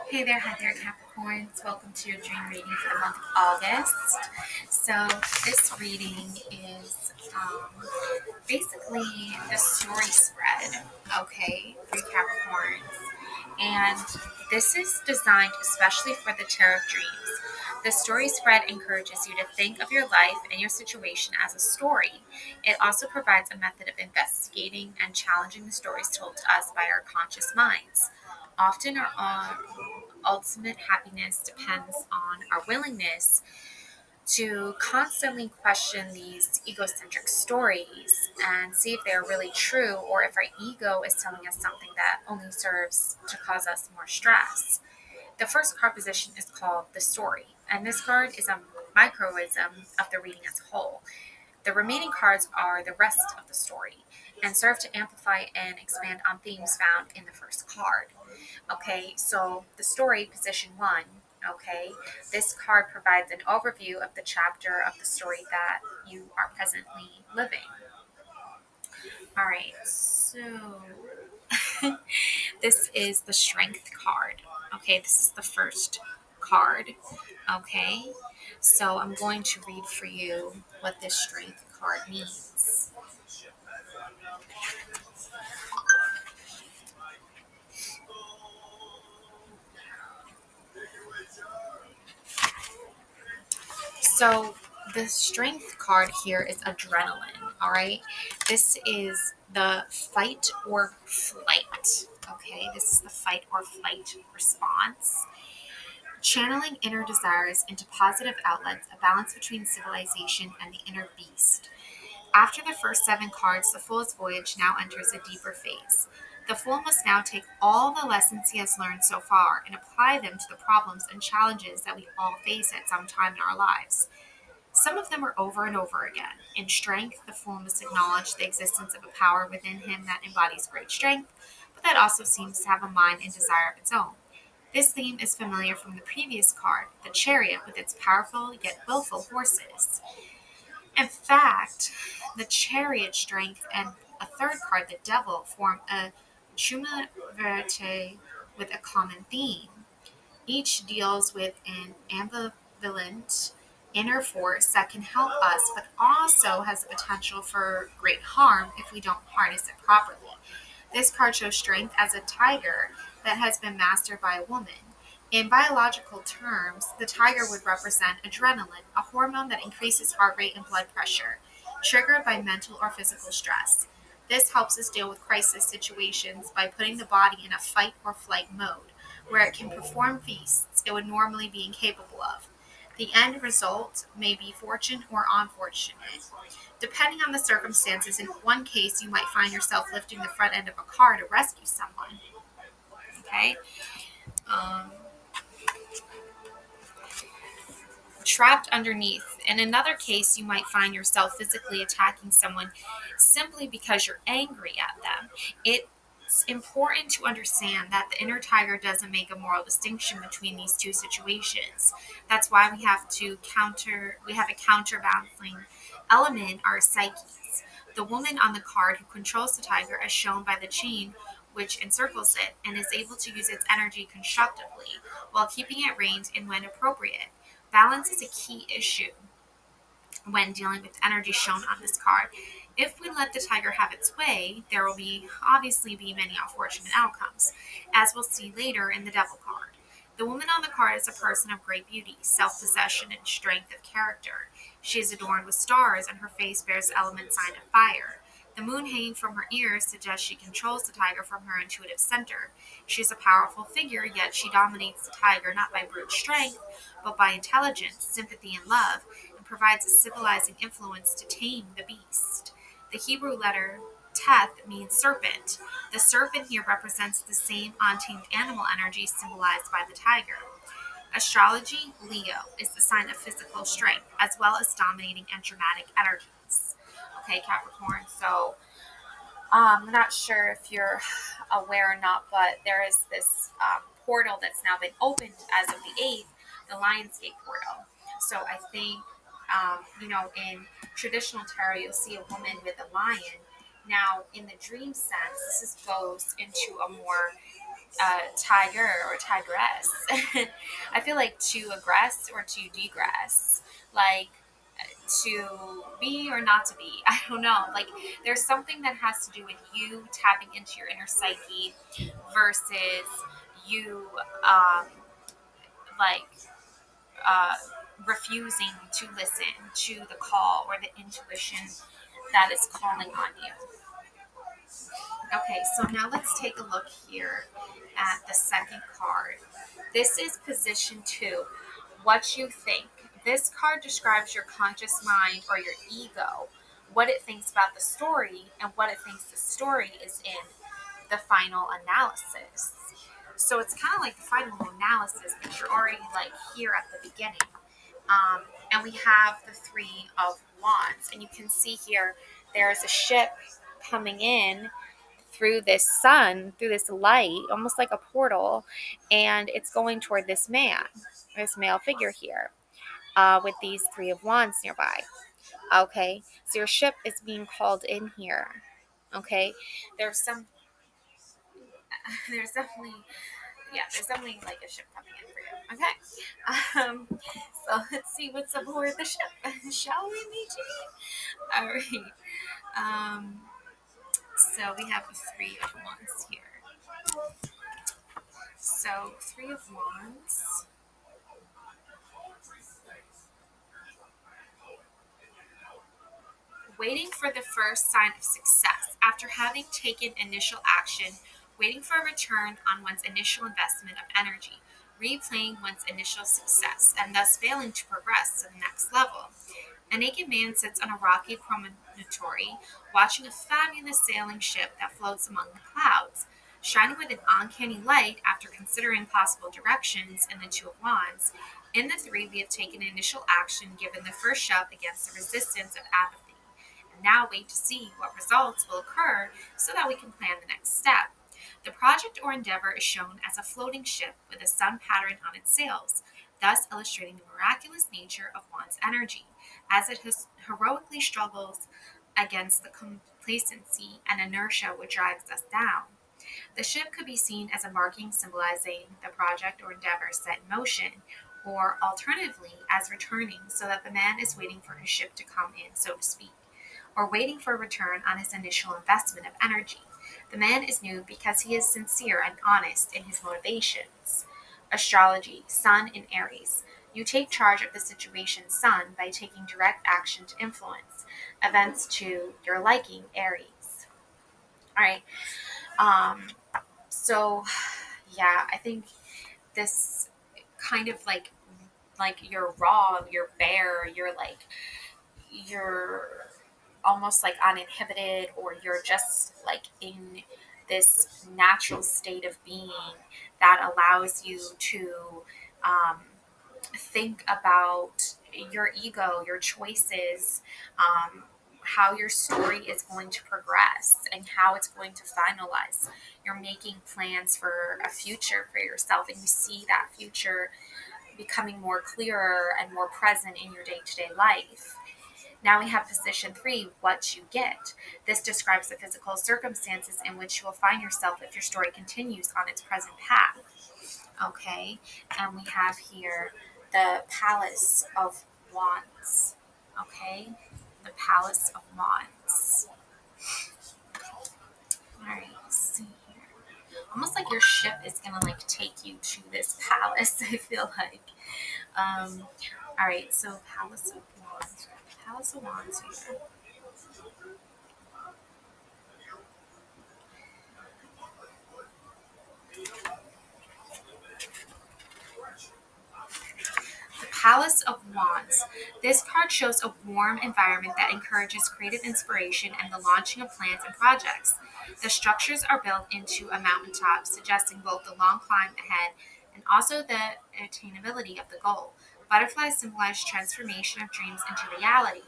Hi there, Capricorns. Welcome to your dream reading for the month of August. So, this reading is basically the story spread, okay, for Capricorns. And this is designed especially for the tarot of dreams. The story spread encourages you to think of your life and your situation as a story. It also provides a method of investigating and challenging the stories told to us by our conscious minds. Often our ultimate happiness depends on our willingness to constantly question these egocentric stories and see if they're really true or if our ego is telling us something that only serves to cause us more stress. The first card position is called the story, and this card is a microism of the reading as a whole. The remaining cards are the rest of the story and serve to amplify and expand on themes found in the first card. Okay, so the story, position one, okay, this card provides an overview of the chapter of the story that you are presently living. All right, so this is the strength card. Okay, this is the first card. Okay, so I'm going to read for you what this strength card means. So the strength card here is adrenaline. All right. This is the fight or flight. Okay. This is the fight or flight response. Channeling inner desires into positive outlets, a balance between civilization and the inner beast. After the first seven cards, the Fool's Voyage now enters a deeper phase. The Fool must now take all the lessons he has learned so far and apply them to the problems and challenges that we all face at some time in our lives. Some of them are over and over again. In strength, the fool must acknowledge the existence of a power within him that embodies great strength, but that also seems to have a mind and desire of its own. This theme is familiar from the previous card, the chariot, with its powerful yet willful horses. In fact, the chariot strength and a third card, the devil, form a triumvirate with a common theme. Each deals with an ambivalent inner force that can help us, but also has the potential for great harm if we don't harness it properly. This card shows strength as a tiger that has been mastered by a woman. In biological terms, the tiger would represent adrenaline, a hormone that increases heart rate and blood pressure, triggered by mental or physical stress. This helps us deal with crisis situations by putting the body in a fight or flight mode, where it can perform feats it would normally be incapable of. The end result may be fortune or unfortunate. Depending on the circumstances, in one case, you might find yourself lifting the front end of a car to rescue someone. Okay? Um, Trapped underneath. In another case, you might find yourself physically attacking someone simply because you're angry at them. It's important to understand that the inner tiger doesn't make a moral distinction between these two situations. That's why we have a counterbalancing element, our psyches. The woman on the card who controls the tiger, as shown by the chain which encircles it, and is able to use its energy constructively while keeping it reined in when appropriate. Balance is a key issue when dealing with energy shown on this card. If we let the tiger have its way, there will obviously be many unfortunate outcomes, as we'll see later in the devil card. The woman on the card is a person of great beauty, self-possession, and strength of character. She is adorned with stars, and her face bears the element sign of fire. The moon hanging from her ears suggests she controls the tiger from her intuitive center. She is a powerful figure, yet she dominates the tiger not by brute strength, but by intelligence, sympathy, and love, and provides a civilizing influence to tame the beast. The Hebrew letter Teth means serpent. The serpent here represents the same untamed animal energy symbolized by the tiger. Astrology, Leo, is the sign of physical strength, as well as dominating and dramatic energies. Okay, Capricorn, so I'm not sure if you're aware or not, but there is this portal that's now been opened as of the 8th, the Lionsgate portal. So I think, in traditional tarot, you'll see a woman with a lion. Now, in the dream sense, goes into a more tiger or tigress. I feel like to aggress or to degress, like to be or not to be. I don't know. Like there's something that has to do with you tapping into your inner psyche versus you like uh, refusing to listen to the call or the intuition that is calling on you. Okay, so now let's take a look here at the second card. This is position two. What you think. This card describes your conscious mind or your ego, what it thinks about the story, and what it thinks the story is in the final analysis. So it's kind of like the final analysis, but you're already like here at the beginning. And we have the Three of Wands, and you can see here there's a ship coming in through this sun, through this light, almost like a portal, and it's going toward this male figure here, with these Three of Wands nearby. Okay, so your ship is being called in here. Okay, there's some, there's definitely, yeah, there's definitely like a ship coming in for you. Okay, so let's see what's aboard the ship, shall we, Michi? All right. Um, so we have the Three of Wands here. So, Three of Wands. Waiting for the first sign of success. After having taken initial action, waiting for a return on one's initial investment of energy, replaying one's initial success, and thus failing to progress to the next level. A naked man sits on a rocky promontory, watching a fabulous sailing ship that floats among the clouds. Shining with an uncanny light after considering possible directions in the Two of Wands, in the three we have taken initial action given the first shove against the resistance of apathy, and now wait to see what results will occur so that we can plan the next step. The project or endeavor is shown as a floating ship with a sun pattern on its sails, thus illustrating the miraculous nature of one's energy, as it heroically struggles against the complacency and inertia which drives us down. The ship could be seen as a marking symbolizing the project or endeavor set in motion, or alternatively as returning so that the man is waiting for his ship to come in, so to speak, or waiting for a return on his initial investment of energy. The man is new because he is sincere and honest in his motivations. Astrology, Sun in Aries. You take charge of the situation, Sun, by taking direct action to influence events to your liking, Aries. All right. Um, so yeah, I think this kind of like you're raw, you're bare, you're almost like uninhibited, or you're just like in this natural state of being that allows you to um, think about your ego, your choices, how your story is going to progress and how it's going to finalize. You're making plans for a future for yourself, and you see that future becoming more clearer and more present in your day-to-day life. Now we have position three, what you get. This describes the physical circumstances in which you will find yourself if your story continues on its present path. Okay, and we have here the Palace of Wands. Okay, the Palace of Wands. All right, let's see here. Almost like your ship is gonna like take you to this palace. I feel like. All right, so Palace of Wands. Palace of Wands here. The Palace of Wands. This card shows a warm environment that encourages creative inspiration and the launching of plans and projects. The structures are built into a mountaintop, suggesting both the long climb ahead and also the attainability of the goal. Butterflies symbolize transformation of dreams into reality,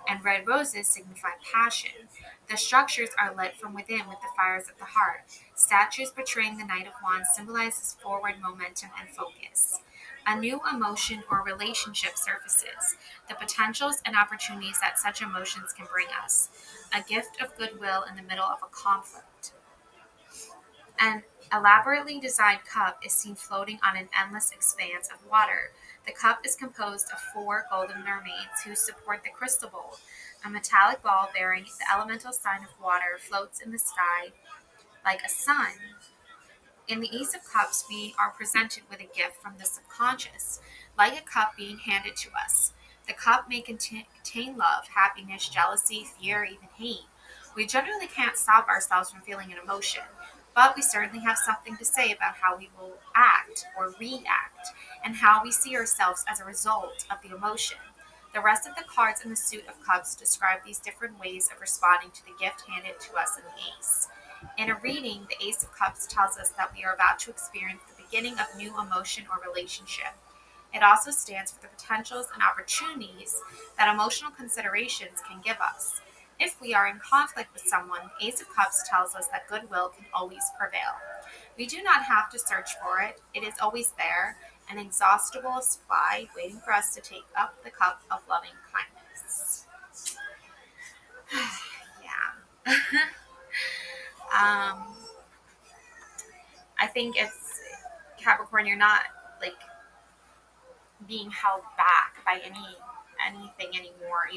and red roses signify passion. The structures are lit from within with the fires of the heart. Statues portraying the Knight of Wands symbolizes forward momentum and focus. A new emotion or relationship surfaces, the potentials and opportunities that such emotions can bring us, a gift of goodwill in the middle of a conflict. An elaborately designed cup is seen floating on an endless expanse of water. The cup is composed of four golden mermaids who support the crystal bowl. A metallic ball bearing the elemental sign of water floats in the sky like a sun. In the Ace of Cups, we are presented with a gift from the subconscious, like a cup being handed to us. The cup may contain love, happiness, jealousy, fear, even hate. We generally can't stop ourselves from feeling an emotion, but we certainly have something to say about how we will act or react, and how we see ourselves as a result of the emotion. The rest of the cards in the suit of cups describe these different ways of responding to the gift handed to us in the ace. In a reading, the Ace of Cups tells us that we are about to experience the beginning of new emotion or relationship. It also stands for the potentials and opportunities that emotional considerations can give us. If we are in conflict with someone, Ace of Cups tells us that goodwill can always prevail. We do not have to search for it, it is always there, an inexhaustible supply waiting for us to take up the cup of loving kindness. Yeah. um, I think it's Capricorn, you're not like being held back by anything anymore.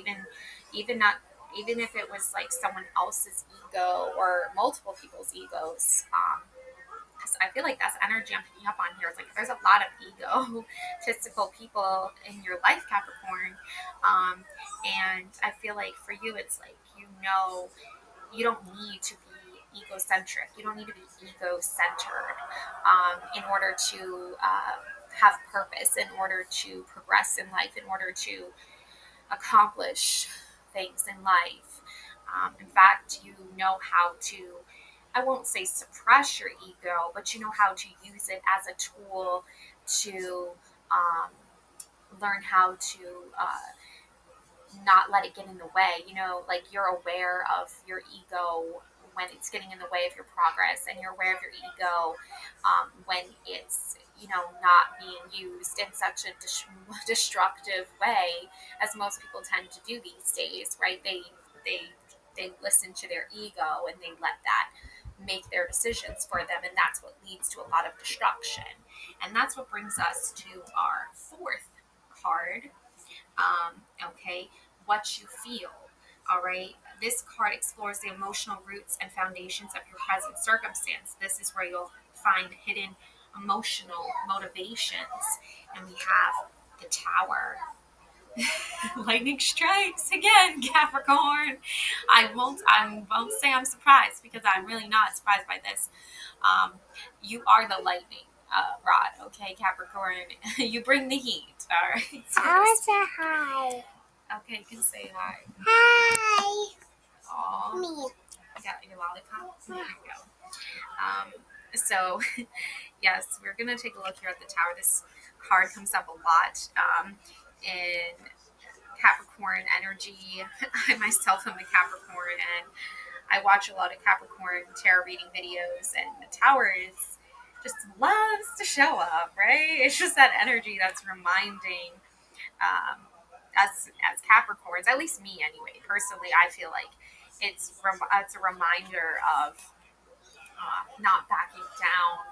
Even not even if it was like someone else's ego or multiple people's egos. Because I feel like that's energy I'm picking up on here. It's like there's a lot of egotistical people in your life, Capricorn. And I feel like for you, it's like you don't need to be egocentric. You don't need to be ego-centered in order to have purpose, in order to progress in life, in order to accomplish things in life. In fact, you know how to, I won't say suppress your ego, but you know how to use it as a tool to um, learn how to not let it get in the way. Like you're aware of your ego when it's getting in the way of your progress, and you're aware of your ego when it's not being used in such a destructive way as most people tend to do these days, right? They they listen to their ego and they let that make their decisions for them, and that's what leads to a lot of destruction. And that's what brings us to our fourth card. Okay, what you feel. All right, this card explores the emotional roots and foundations of your present circumstance. This is where you'll find hidden emotional motivations. And we have the Tower. Lightning strikes again, Capricorn. I won't say I'm surprised, because I'm really not surprised by this. Um, you are the lightning rod, okay, Capricorn. You bring the heat, all right. I want to say hi. Okay, you can say hi. Hi. Aw, Me. you got your lollipop. There you go. So, yes, we're gonna take a look here at the Tower. This card comes up a lot in Capricorn energy. I myself am a Capricorn, and I watch a lot of Capricorn tarot reading videos, and the Tower is just loves to show up, right? It's just that energy that's reminding um, as Capricorns, at least me anyway. Personally, I feel like it's a reminder of not backing down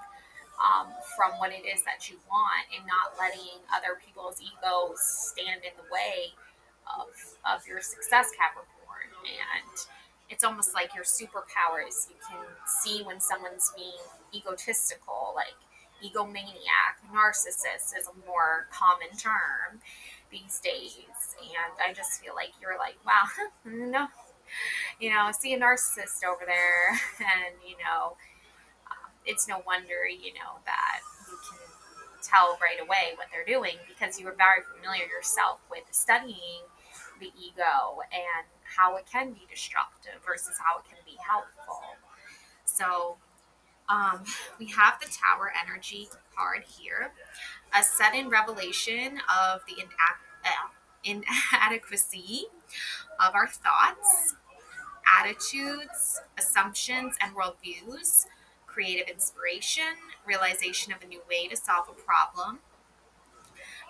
from what it is that you want, and not letting other people's egos stand in the way of, of your success, Capricorn. And it's almost like your superpowers. You can see when someone's being egotistical, like egomaniac, narcissist is a more common term these days. And I just feel like you're like, wow, no, see a narcissist over there, and it's no wonder, that you can tell right away what they're doing, because you are very familiar yourself with studying the ego and how it can be destructive versus how it can be helpful. So, we have the Tower energy card here, a sudden revelation of the inadequacy of our thoughts, attitudes, assumptions, and worldviews, creative inspiration, realization of a new way to solve a problem.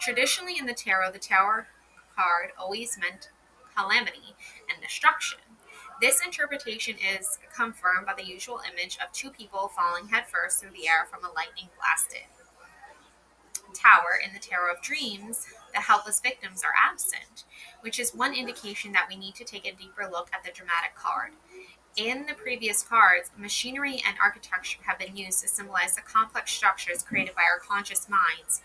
Traditionally in the tarot, the Tower card always meant calamity and destruction. This interpretation is confirmed by the usual image of two people falling headfirst through the air from a lightning blasted tower. In the Tarot of Dreams, the helpless victims are absent, which is one indication that we need to take a deeper look at the dramatic card. In the previous cards, machinery and architecture have been used to symbolize the complex structures created by our conscious minds,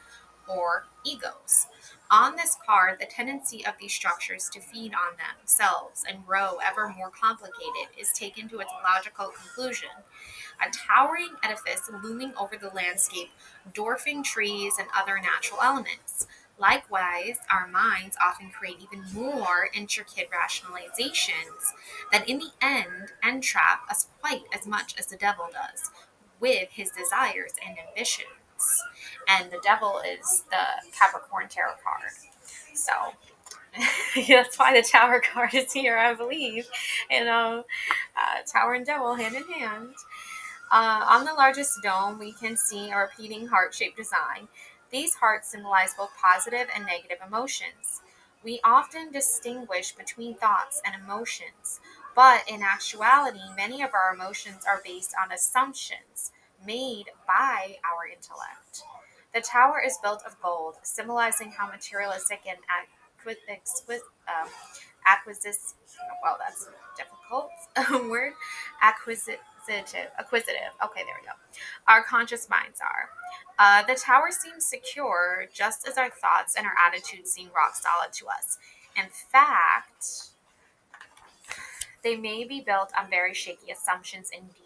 or egos. On this card, the tendency of these structures to feed on themselves and grow ever more complicated is taken to its logical conclusion. A towering edifice looming over the landscape, dwarfing trees and other natural elements. Likewise, our minds often create even more intricate rationalizations that in the end entrap us quite as much as the devil does with his desires and ambitions. And the devil is the Capricorn tarot card. So that's why the tower card is here, I believe. Tower and devil hand in hand. On the largest dome, we can see a repeating heart-shaped design. These hearts symbolize both positive and negative emotions. We often distinguish between thoughts and emotions, but in actuality, many of our emotions are based on assumptions made by our intellect. The tower is built of gold, symbolizing how materialistic and acquisitive, well, that's a difficult word, acquisitive. Okay, there we go. Our conscious minds are. The tower seems secure, just as our thoughts and our attitudes seem rock solid to us. In fact, they may be built on very shaky assumptions indeed.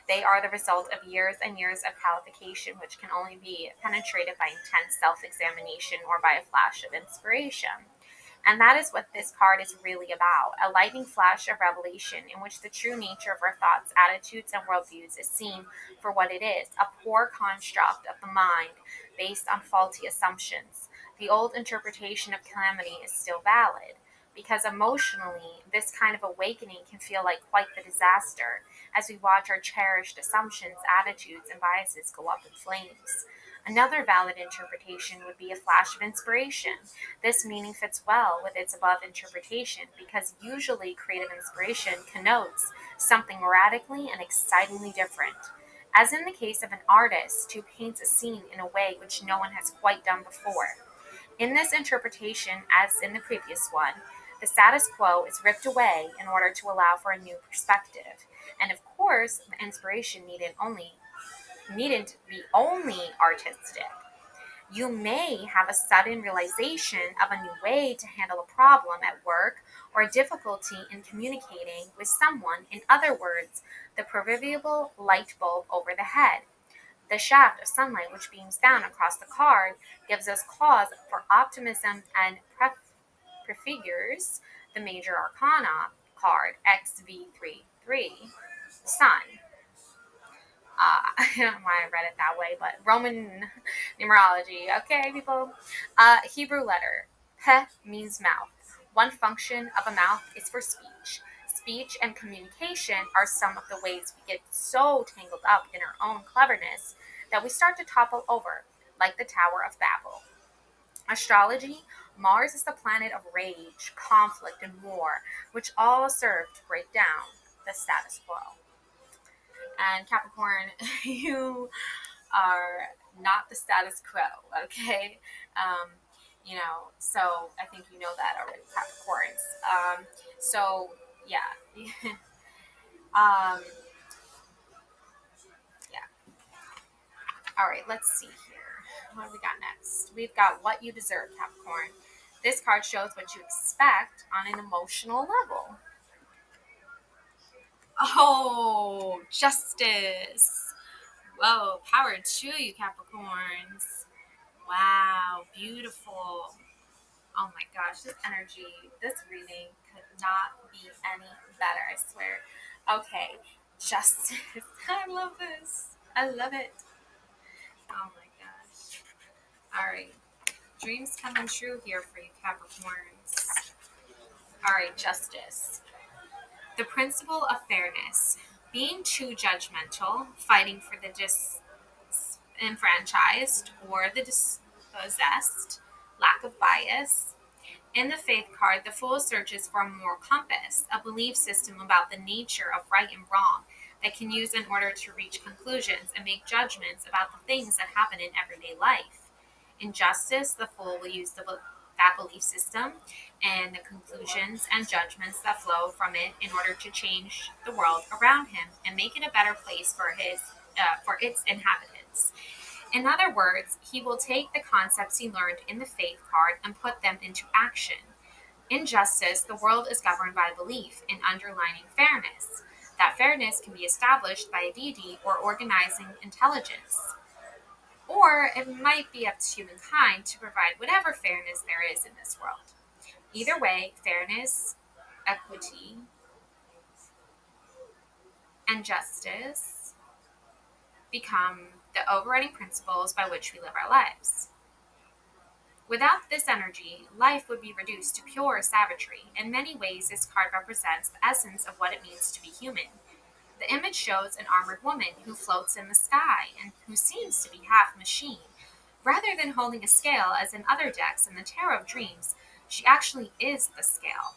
They are the result of years and years of qualification, which can only be penetrated by intense self examination or by a flash of inspiration. And that is what this card is really about, a lightning flash of revelation in which the true nature of our thoughts, attitudes, and worldviews is seen for what it is, a poor construct of the mind based on faulty assumptions. The old interpretation of calamity is still valid, because emotionally, this kind of awakening can feel like quite the disaster as we watch our cherished assumptions, attitudes, and biases go up in flames. Another valid interpretation would be a flash of inspiration. This meaning fits well with its above interpretation because usually creative inspiration connotes something radically and excitingly different. As in the case of an artist who paints a scene in a way which no one has quite done before. In this interpretation, as in the previous one, the status quo is ripped away in order to allow for a new perspective. And of course, the inspiration needn't be only artistic. You may have a sudden realization of a new way to handle a problem at work or a difficulty in communicating with someone. In other words, the proverbial light bulb over the head. The shaft of sunlight which beams down across the card gives us cause for optimism and prefigures the major arcana card XV33, the sun. I don't know why I read it that way, but Roman numerology. Okay, people. Hebrew letter. Peh means mouth. One function of a mouth is for speech. Speech and communication are some of the ways we get so tangled up in our own cleverness that we start to topple over, like the Tower of Babel. Astrology, Mars is the planet of rage, conflict, and war, which all serve to break down the status quo. And Capricorn, you are not the status quo, okay? Um, so I think you know that already, Capricorns. So yeah, um, yeah. All right, let's see here. What do we got next? We've got what you deserve, Capricorn. This card shows what you expect on an emotional level. Oh, justice. Whoa, power to you, Capricorns. Wow, beautiful. Oh my gosh, this energy, this reading could not be any better, I swear. Okay, justice. I love this. I love it. Oh my gosh. All right, dreams coming true here for you, Capricorns. All right, justice. The principle of fairness. Being too judgmental, fighting for the disenfranchised or the dispossessed, lack of bias, In the Faith card, the Fool searches for a moral compass, a belief system about the nature of right and wrong that can use in order to reach conclusions and make judgments about the things that happen in everyday life. In Justice, the Fool will use that belief system and the conclusions and judgments that flow from it in order to change the world around him and make it a better place for its inhabitants. In other words, he will take the concepts he learned in the Faith card and put them into action. In Justice, the world is governed by belief in underlining fairness. That fairness can be established by a deity or organizing intelligence. Or it might be up to humankind to provide whatever fairness there is in this world. Either way, fairness, equity, and justice become the overriding principles by which we live our lives. Without this energy, life would be reduced to pure savagery. In many ways, this card represents the essence of what it means to be human. The image shows an armored woman who floats in the sky and who seems to be half machine. Rather than holding a scale as in other decks in the Tarot of Dreams, she actually is the scale.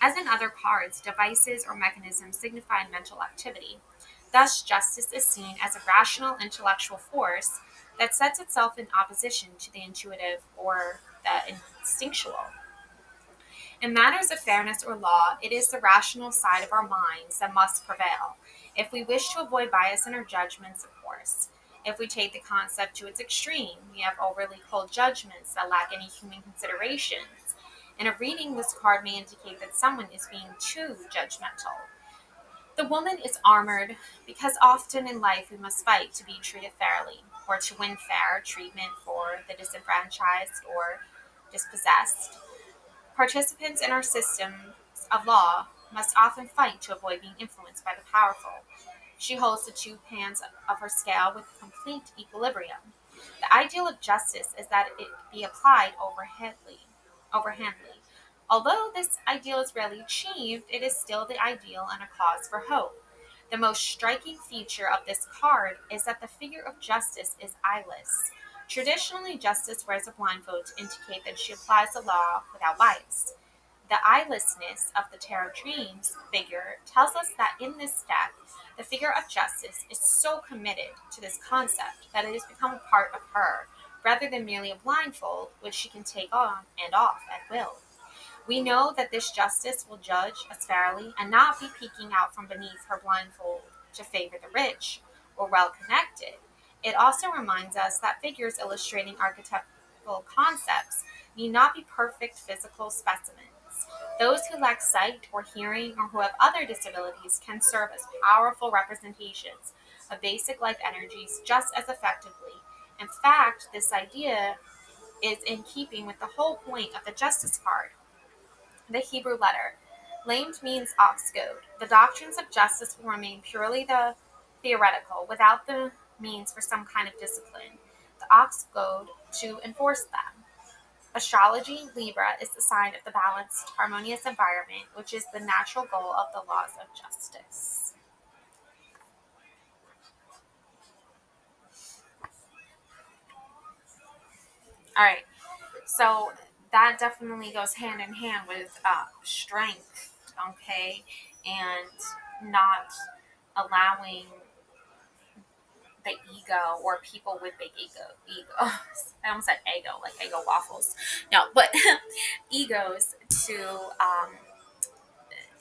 As in other cards, devices or mechanisms signify mental activity. Thus, justice is seen as a rational intellectual force that sets itself in opposition to the intuitive or the instinctual. In matters of fairness or law, it is the rational side of our minds that must prevail, if we wish to avoid bias in our judgments, of course. If we take the concept to its extreme, we have overly cold judgments that lack any human considerations. In a reading, this card may indicate that someone is being too judgmental. The woman is armored because often in life we must fight to be treated fairly, or to win fair treatment for the disenfranchised or dispossessed. Participants in our systems of law must often fight to avoid being influenced by the powerful. She holds the two hands of her scale with complete equilibrium. The ideal of justice is that it be applied overhandly. Although this ideal is rarely achieved, it is still the ideal and a cause for hope. The most striking feature of this card is that the figure of justice is eyeless. Traditionally, justice wears a blindfold to indicate that she applies the law without bias. The eyelessness of the Tarot Dreams figure tells us that in this deck, the figure of justice is so committed to this concept that it has become a part of her, rather than merely a blindfold which she can take on and off at will. We know that this justice will judge us fairly and not be peeking out from beneath her blindfold to favor the rich or well connected. It also reminds us that figures illustrating archetypal concepts need not be perfect physical specimens. Those who lack sight or hearing or who have other disabilities can serve as powerful representations of basic life energies just as effectively. In fact, this idea is in keeping with the whole point of the Justice card. The Hebrew letter. Lamed means ox goad. The doctrines of justice will remain purely the theoretical, without the means for some kind of discipline, the ox goad, to enforce them. Astrology, Libra, is the sign of the balanced, harmonious environment, which is the natural goal of the laws of justice. All right, so that definitely goes hand in hand with strength, okay, and not allowing the ego or people with big egos. I almost said ego, like ego waffles. No, but egos to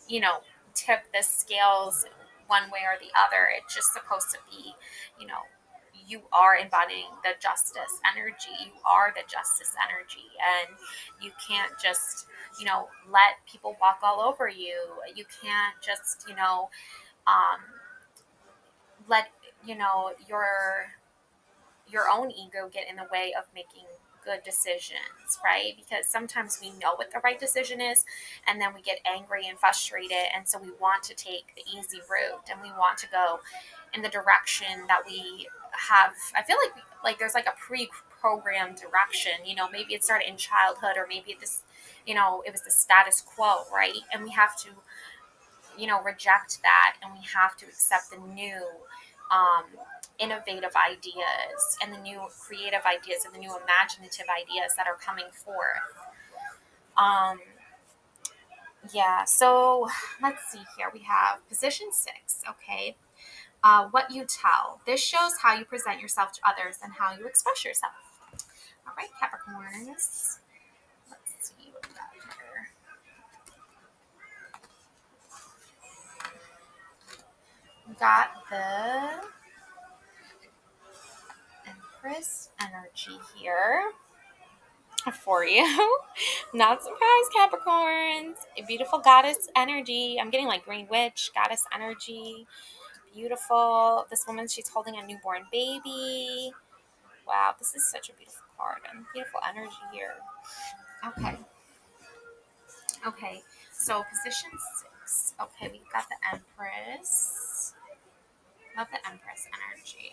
you know tip the scales one way or the other. It's just supposed to be, you know, you are embodying the justice energy. You are the justice energy, and you can't just let people walk all over you. You can't just um, let your own ego get in the way of making good decisions, right? Because sometimes we know what the right decision is, and then we get angry and frustrated, and so we want to take the easy route, and we want to go in the direction that we have. I feel like there's like a pre-programmed direction. Maybe it started in childhood, or maybe it was the status quo, right? And we have to reject that, and we have to accept the new um, innovative ideas and the new creative ideas and the new imaginative ideas that are coming forth. Um, yeah, so let's see here. We have position 6, okay? What you tell. This shows how you present yourself to others and how you express yourself. All right, Capricorns. Let's see what we got here. We got the Empress energy here for you. Not surprised, Capricorns. A beautiful goddess energy. I'm getting like Green Witch, goddess energy. Beautiful. This woman, she's holding a newborn baby. Wow, this is such a beautiful card and beautiful energy here. Okay. Okay. So position 6. Okay, we got the Empress. Love the Empress energy.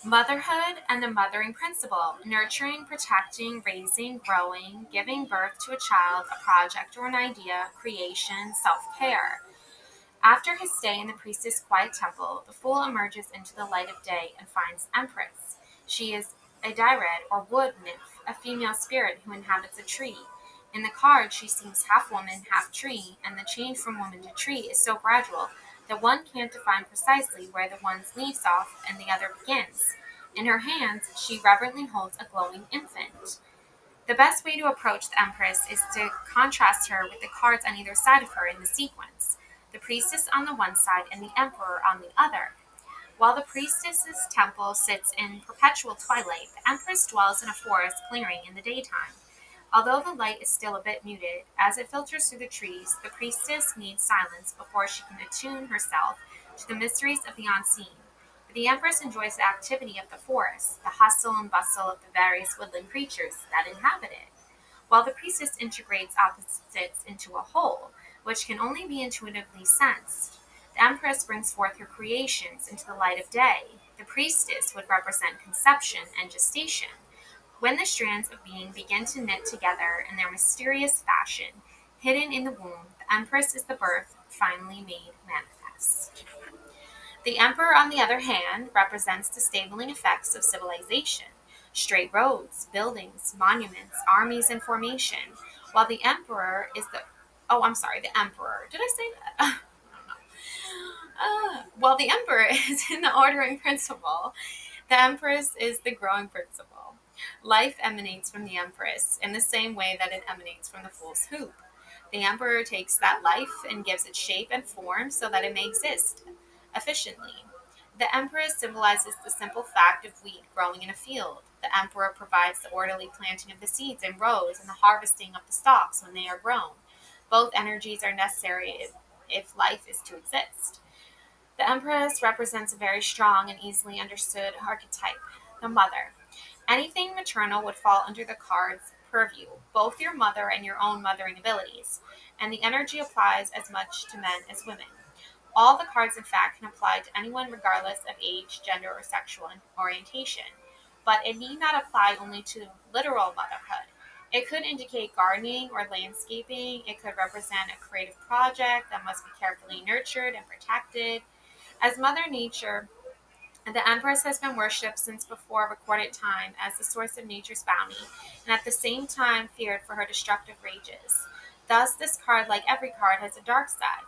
Motherhood and the mothering principle: nurturing, protecting, raising, growing, giving birth to a child, a project or an idea, creation, self care. After his stay in the priestess' quiet temple, the fool emerges into the light of day and finds Empress. She is a Dryad or wood nymph, a female spirit who inhabits a tree. In the card, she seems half woman, half tree, and the change from woman to tree is so gradual that one can't define precisely where the one's leaves off and the other begins. In her hands, she reverently holds a glowing infant. The best way to approach the Empress is to contrast her with the cards on either side of her in the sequence: the priestess on the one side and the emperor on the other. While the priestess's temple sits in perpetual twilight, the Empress dwells in a forest clearing in the daytime. Although the light is still a bit muted, as it filters through the trees, the priestess needs silence before she can attune herself to the mysteries of the unseen. But the Empress enjoys the activity of the forest, the hustle and bustle of the various woodland creatures that inhabit it, while the priestess integrates opposites into a whole, which can only be intuitively sensed. The Empress brings forth her creations into the light of day. The priestess would represent conception and gestation. When the strands of being begin to knit together in their mysterious fashion, hidden in the womb, the Empress is the birth finally made manifest. The Emperor, on the other hand, represents the stabling effects of civilization: straight roads, buildings, monuments, armies in formation, while the Emperor is the the Emperor. Did I say that? While the Emperor is in the ordering principle, the Empress is the growing principle. Life emanates from the Empress in the same way that it emanates from the Fool's Hoop. The Emperor takes that life and gives it shape and form so that it may exist efficiently. The Empress symbolizes the simple fact of wheat growing in a field. The Emperor provides the orderly planting of the seeds in rows and the harvesting of the stalks when they are grown. Both energies are necessary if life is to exist. The Empress represents a very strong and easily understood archetype: the mother. Anything maternal would fall under the card's purview, both your mother and your own mothering abilities, and the energy applies as much to men as women. All the cards, in fact, can apply to anyone regardless of age, gender, or sexual orientation, but it need not apply only to literal motherhood. It could indicate gardening or landscaping. It could represent a creative project that must be carefully nurtured and protected. As Mother Nature, the Empress has been worshipped since before recorded time as the source of nature's bounty, and at the same time feared for her destructive rages. Thus, this card, like every card, has a dark side.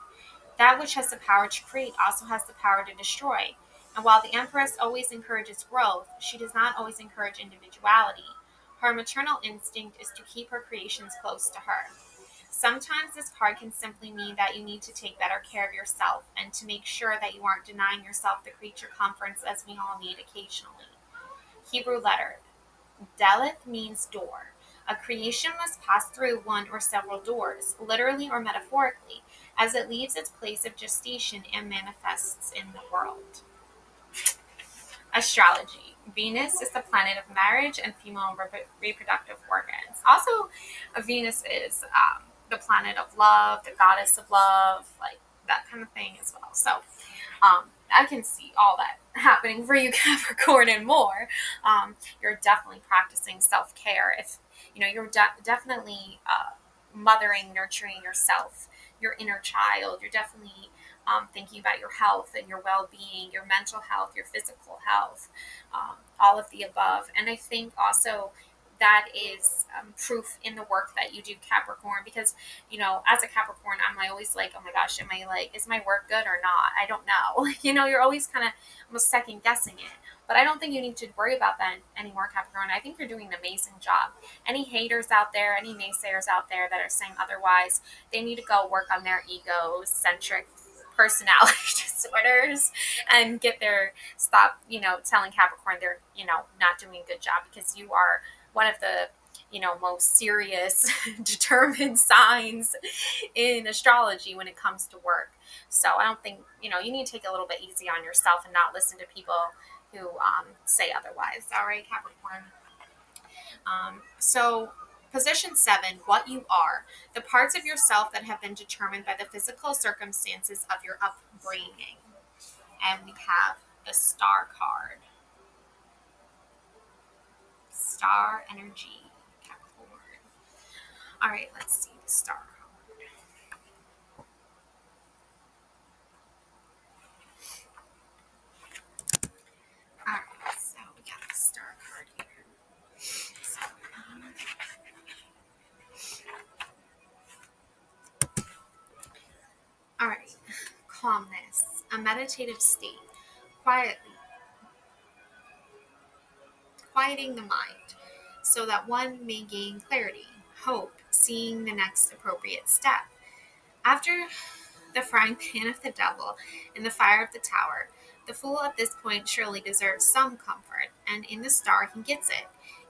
That which has the power to create also has the power to destroy. And while the Empress always encourages growth, she does not always encourage individuality. Her maternal instinct is to keep her creations close to her. Sometimes this card can simply mean that you need to take better care of yourself and to make sure that you aren't denying yourself the creature comforts as we all need occasionally. Hebrew letter. Daleth means door. A creation must pass through one or several doors, literally or metaphorically, as it leaves its place of gestation and manifests in the world. Astrology. Venus is the planet of marriage and female reproductive organs. Also, Venus is the planet of love, the goddess of love, like that kind of thing as well. So, I can see all that happening for you, Capricorn, and more. You're definitely practicing self care. If you're definitely mothering, nurturing yourself, your inner child. You're definitely thinking about your health and your well being, your mental health, your physical health, all of the above. And I think also that is proof in the work that you do, Capricorn. Because as a Capricorn, I'm like always like, oh my gosh, am I like, is my work good or not? I don't know. You're always kind of almost second guessing it. But I don't think you need to worry about that anymore, Capricorn. I think you're doing an amazing job. Any haters out there, any naysayers out there that are saying otherwise, they need to go work on their egocentric personality disorders and get their stop, telling Capricorn they're, not doing a good job, because you are one of the, most serious, determined signs in astrology when it comes to work. So I don't think, you need to take a little bit easy on yourself and not listen to people who say otherwise. All right, Capricorn. So position 7, what you are, the parts of yourself that have been determined by the physical circumstances of your upbringing. And we have the star card. Star energy, Capricorn. All right, let's see the star card. All right, so we got the star card here. So, all right, calmness, a meditative state, quietly quieting the mind, so that one may gain clarity, hope, seeing the next appropriate step. After the frying pan of the devil and the fire of the tower, the fool at this point surely deserves some comfort, and in the star he gets it.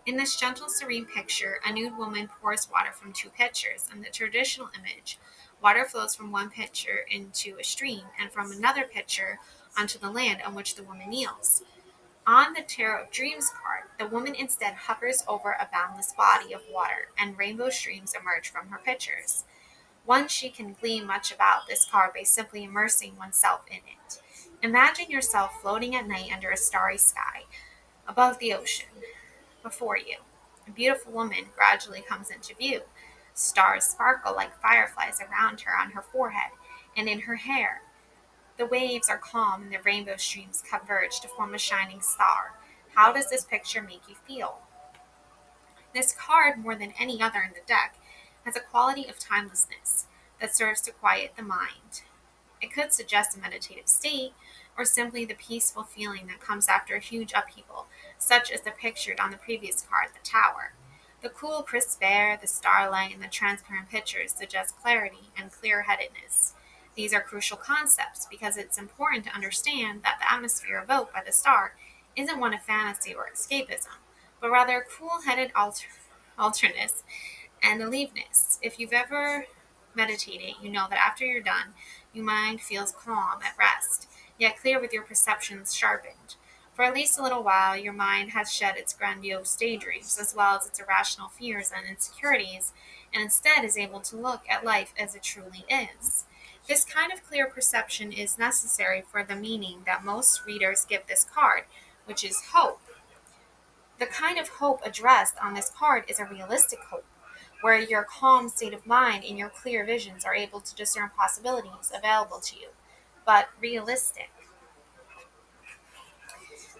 In this gentle, serene picture, a nude woman pours water from two pitchers. In the traditional image, water flows from one pitcher into a stream, and from another pitcher onto the land on which the woman kneels. On the Tarot of Dreams card, the woman instead hovers over a boundless body of water, and rainbow streams emerge from her pitchers. She can glean much about this card by simply immersing oneself in it. Imagine yourself floating at night under a starry sky, above the ocean. Before you, a beautiful woman gradually comes into view. Stars sparkle like fireflies around her on her forehead and in her hair. The waves are calm and the rainbow streams converge to form a shining star. How does this picture make you feel? This card, more than any other in the deck, has a quality of timelessness that serves to quiet the mind. It could suggest a meditative state, or simply the peaceful feeling that comes after a huge upheaval, such as the pictured on the previous card, the Tower. The cool, crisp air, the starlight, and the transparent pictures suggest clarity and clear-headedness. These are crucial concepts because it's important to understand that the atmosphere evoked by the star isn't one of fantasy or escapism, but rather a cool-headed alterness and aleveness. If you've ever meditated, you know that after you're done, your mind feels calm, at rest, yet clear with your perceptions sharpened. For at least a little while, your mind has shed its grandiose daydreams, as well as its irrational fears and insecurities, and instead is able to look at life as it truly is. This kind of clear perception is necessary for the meaning that most readers give this card, which is hope. The kind of hope addressed on this card is a realistic hope, where your calm state of mind and your clear visions are able to discern possibilities available to you. But realistic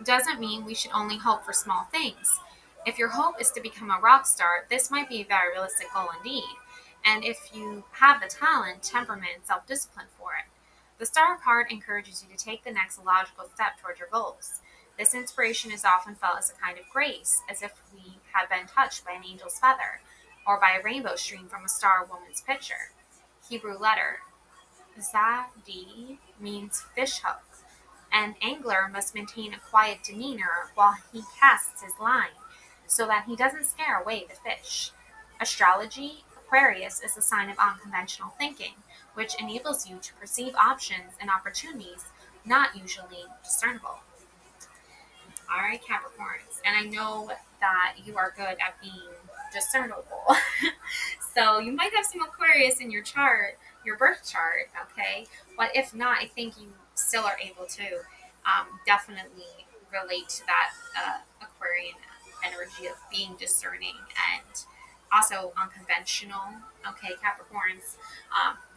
doesn't mean we should only hope for small things. If your hope is to become a rock star, this might be a very realistic goal indeed. And if you have the talent, temperament, and self discipline for it, the star card encourages you to take the next logical step toward your goals. This inspiration is often felt as a kind of grace, as if we had been touched by an angel's feather, or by a rainbow stream from a star woman's picture. Hebrew letter Zadi means fish hook. An angler must maintain a quiet demeanor while he casts his line, so that he doesn't scare away the fish. Astrology, Aquarius is a sign of unconventional thinking, which enables you to perceive options and opportunities not usually discernible. All right, Capricorns. And I know that you are good at being discernible. So you might have some Aquarius in your chart, your birth chart, okay? But if not, I think you still are able to definitely relate to that Aquarian energy of being discerning and also unconventional, okay, Capricorns,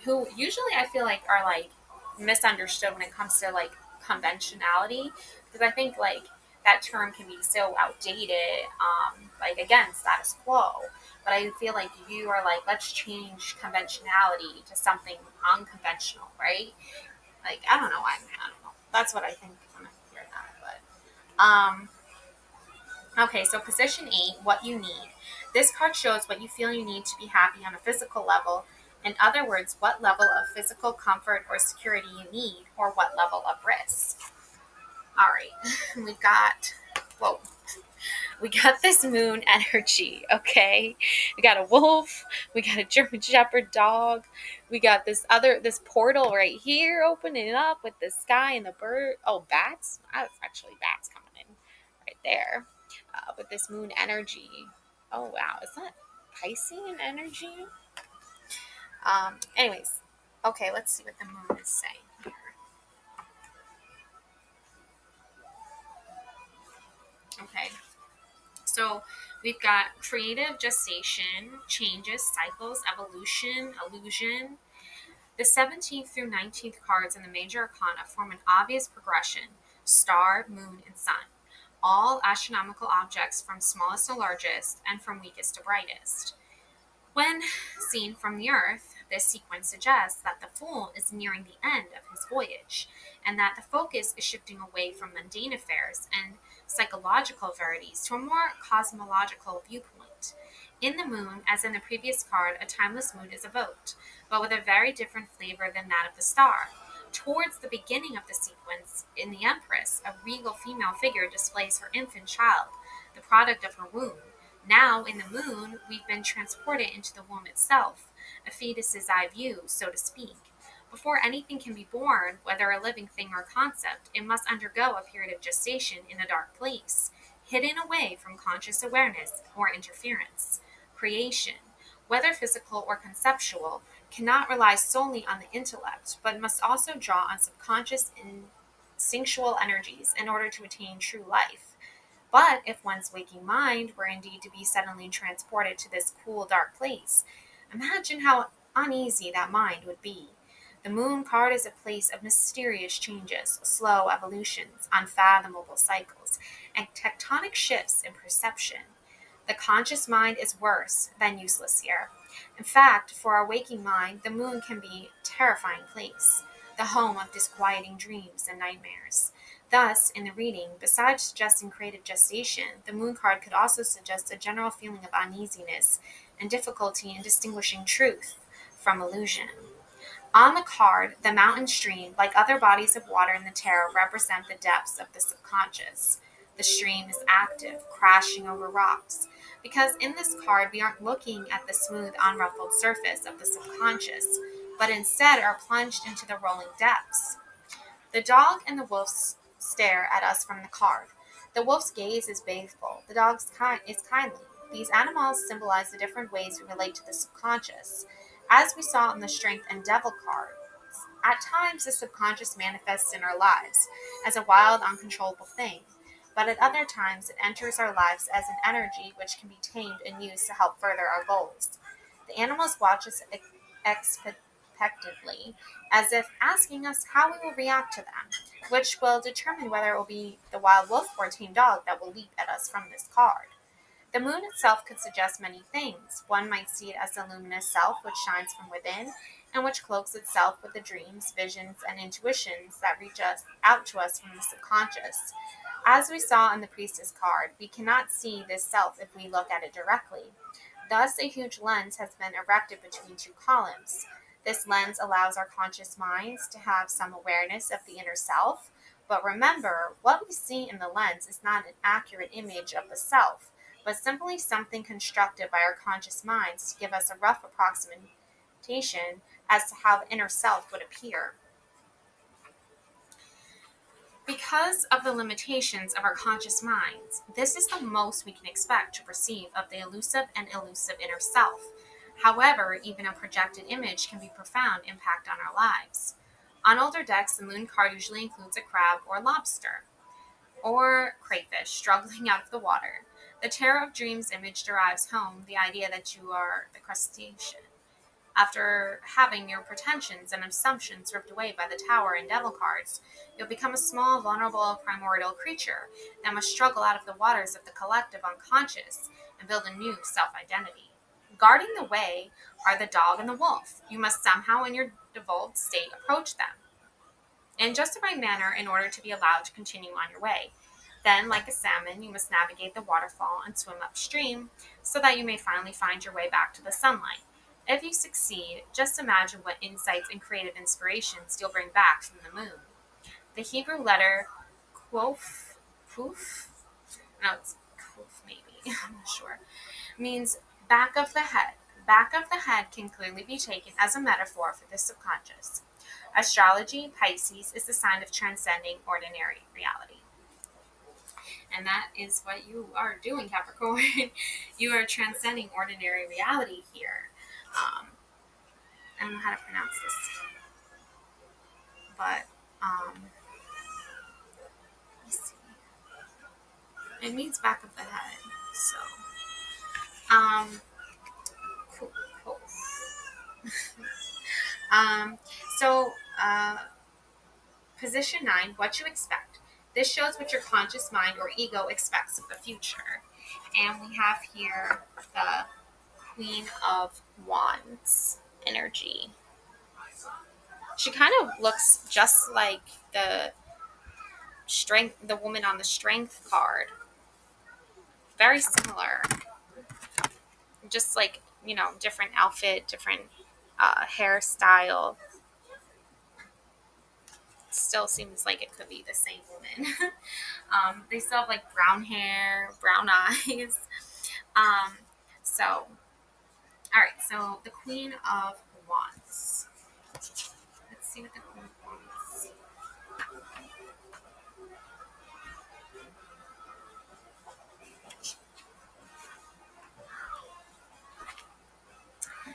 who usually I feel like are like misunderstood when it comes to like conventionality, because I think like that term can be so outdated, like again, status quo. But I feel like you are like, let's change conventionality to something unconventional, right? Like, I don't know why. I don't know. That's what I think when I hear that. Okay, so position 8, what you need. This card shows what you feel you need to be happy on a physical level. In other words, what level of physical comfort or security you need, or what level of risk. All right, whoa, we got this moon energy, okay? We got a wolf, we got a German Shepherd dog, we got this portal right here opening up with the sky and the bird. Oh, bats? That's actually bats coming in right there with this moon energy. Oh, wow. Is that Piscean energy? Anyways, okay, let's see what the moon is saying here. Okay, so we've got creative gestation, changes, cycles, evolution, illusion. The 17th through 19th cards in the major arcana form an obvious progression: star, moon, and sun. All astronomical objects from smallest to largest and from weakest to brightest. When seen from the Earth, this sequence suggests that the Fool is nearing the end of his voyage, and that the focus is shifting away from mundane affairs and psychological verities to a more cosmological viewpoint. In the Moon, as in the previous card, a timeless mood is evoked, but with a very different flavor than that of the star. Towards the beginning of the sequence, in the Empress, a regal female figure displays her infant child, the product of her womb. Now, in the moon, we've been transported into the womb itself, a fetus's eye view, so to speak. Before anything can be born, whether a living thing or concept, it must undergo a period of gestation in a dark place, hidden away from conscious awareness or interference. Creation, whether physical or conceptual, cannot rely solely on the intellect, but must also draw on subconscious instinctual energies in order to attain true life. But if one's waking mind were indeed to be suddenly transported to this cool, dark place, imagine how uneasy that mind would be. The moon card is a place of mysterious changes, slow evolutions, unfathomable cycles, and tectonic shifts in perception. The conscious mind is worse than useless here. In fact, for our waking mind, the moon can be a terrifying place, the home of disquieting dreams and nightmares. Thus, in the reading, besides suggesting creative gestation, the moon card could also suggest a general feeling of uneasiness and difficulty in distinguishing truth from illusion. On the card, the mountain stream, like other bodies of water in the tarot, represent the depths of the subconscious. The stream is active, crashing over rocks. Because in this card, we aren't looking at the smooth, unruffled surface of the subconscious, but instead are plunged into the rolling depths. The dog and the wolf stare at us from the card. The wolf's gaze is faithful. The dog's is kindly. These animals symbolize the different ways we relate to the subconscious. As we saw in the Strength and Devil cards, at times the subconscious manifests in our lives as a wild, uncontrollable thing, but at other times it enters our lives as an energy which can be tamed and used to help further our goals. The animals watch us expectantly, as if asking us how we will react to them, which will determine whether it will be the wild wolf or tame dog that will leap at us from this card. The moon itself could suggest many things. One might see it as the luminous self which shines from within, and which cloaks itself with the dreams, visions, and intuitions that reach us out to us from the subconscious. As we saw in the priestess card, we cannot see this self if we look at it directly. Thus, a huge lens has been erected between two columns. This lens allows our conscious minds to have some awareness of the inner self, but remember, what we see in the lens is not an accurate image of the self, but simply something constructed by our conscious minds to give us a rough approximation as to how the inner self would appear. Because of the limitations of our conscious minds, this is the most we can expect to perceive of the elusive and elusive inner self. However, even a projected image can be profound impact on our lives. On older decks, the moon card usually includes a crab or lobster, or crayfish struggling out of the water. The Tarot of Dreams image derives home the idea that you are the crustacean. After having your pretensions and assumptions ripped away by the Tower and Devil cards, you'll become a small, vulnerable, primordial creature that must struggle out of the waters of the collective unconscious and build a new self-identity. Guarding the way are the dog and the wolf. You must somehow, in your devolved state, approach them in just the right manner in order to be allowed to continue on your way. Then, like a salmon, you must navigate the waterfall and swim upstream so that you may finally find your way back to the sunlight. If you succeed, just imagine what insights and creative inspirations you'll bring back from the moon. The Hebrew letter Quof, Kuf, no, it's Kuf maybe, I'm not sure, means back of the head. Back of the head can clearly be taken as a metaphor for the subconscious. Astrology, Pisces, is the sign of transcending ordinary reality. And that is what you are doing, Capricorn. You are transcending ordinary reality here. I don't know how to pronounce this, but let's see. It means back of the head. So, um, cool, cool. um, so, uh, Position 9, what you expect. This shows what your conscious mind or ego expects of the future. And we have here the Queen of Wands energy. She kind of looks just like the woman on the strength card. Very similar. Just like, different outfit, different hairstyle. Still seems like it could be the same woman. They still have like brown hair, brown eyes. Um, so, all right. So the Queen of Wands. Let's see what the Queen of Wands.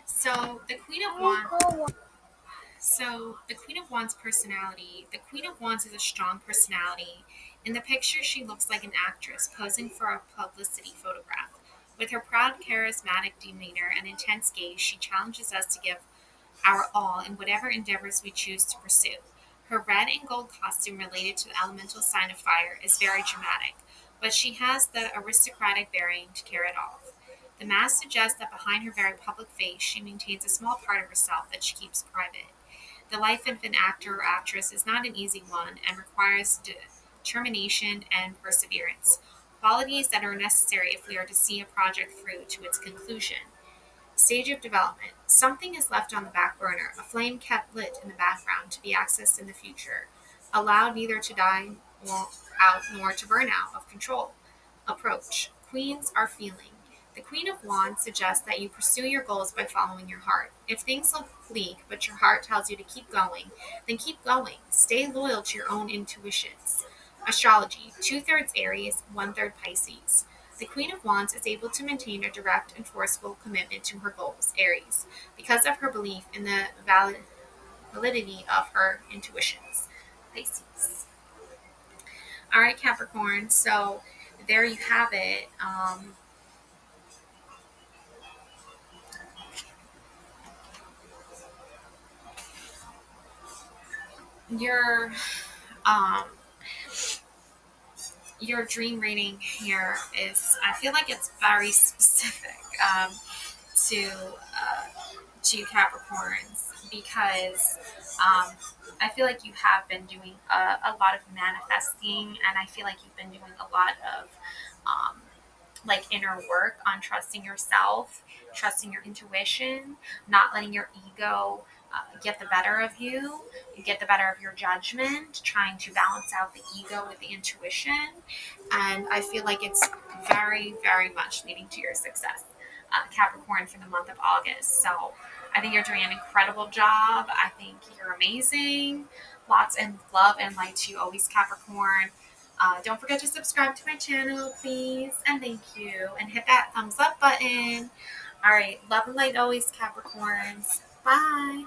So the Queen of Wands. So the Queen of Wands personality. The Queen of Wands is a strong personality. In the picture, she looks like an actress posing for a publicity photograph. With her proud, charismatic demeanor and intense gaze, she challenges us to give our all in whatever endeavors we choose to pursue. Her red and gold costume related to the elemental sign of fire is very dramatic, but she has the aristocratic bearing to carry it off. The mask suggests that behind her very public face, she maintains a small part of herself that she keeps private. The life of an actor or actress is not an easy one and requires determination and perseverance, qualities that are necessary if we are to see a project through to its conclusion. Stage of development. Something is left on the back burner, a flame kept lit in the background to be accessed in the future, allowed neither to die out nor to burn out of control. Approach. Queens are feeling. The Queen of Wands suggests that you pursue your goals by following your heart. If things look bleak, but your heart tells you to keep going, then keep going. Stay loyal to your own intuitions. Astrology. 2/3 Aries, 1/3 Pisces. The Queen of Wands is able to maintain a direct and forceful commitment to her goals, Aries, because of her belief in the validity of her intuitions, Pisces. All right, Capricorn. So there you have it. Your um, your dream reading here is, I feel like it's very specific to to Capricorns because I feel like you have been doing a lot of manifesting, and I feel like you've been doing a lot of um, like inner work on trusting yourself, trusting your intuition, not letting your ego get the better of you, get the better of your judgment, trying to balance out the ego with the intuition. And I feel like it's very, very much leading to your success, Capricorn, for the month of August. So I think you're doing an incredible job. I think you're amazing. Lots of love and light to you always, Capricorn. Don't forget to subscribe to my channel, please. And thank you. And hit that thumbs up button. All right. Love and light always, Capricorns. Bye.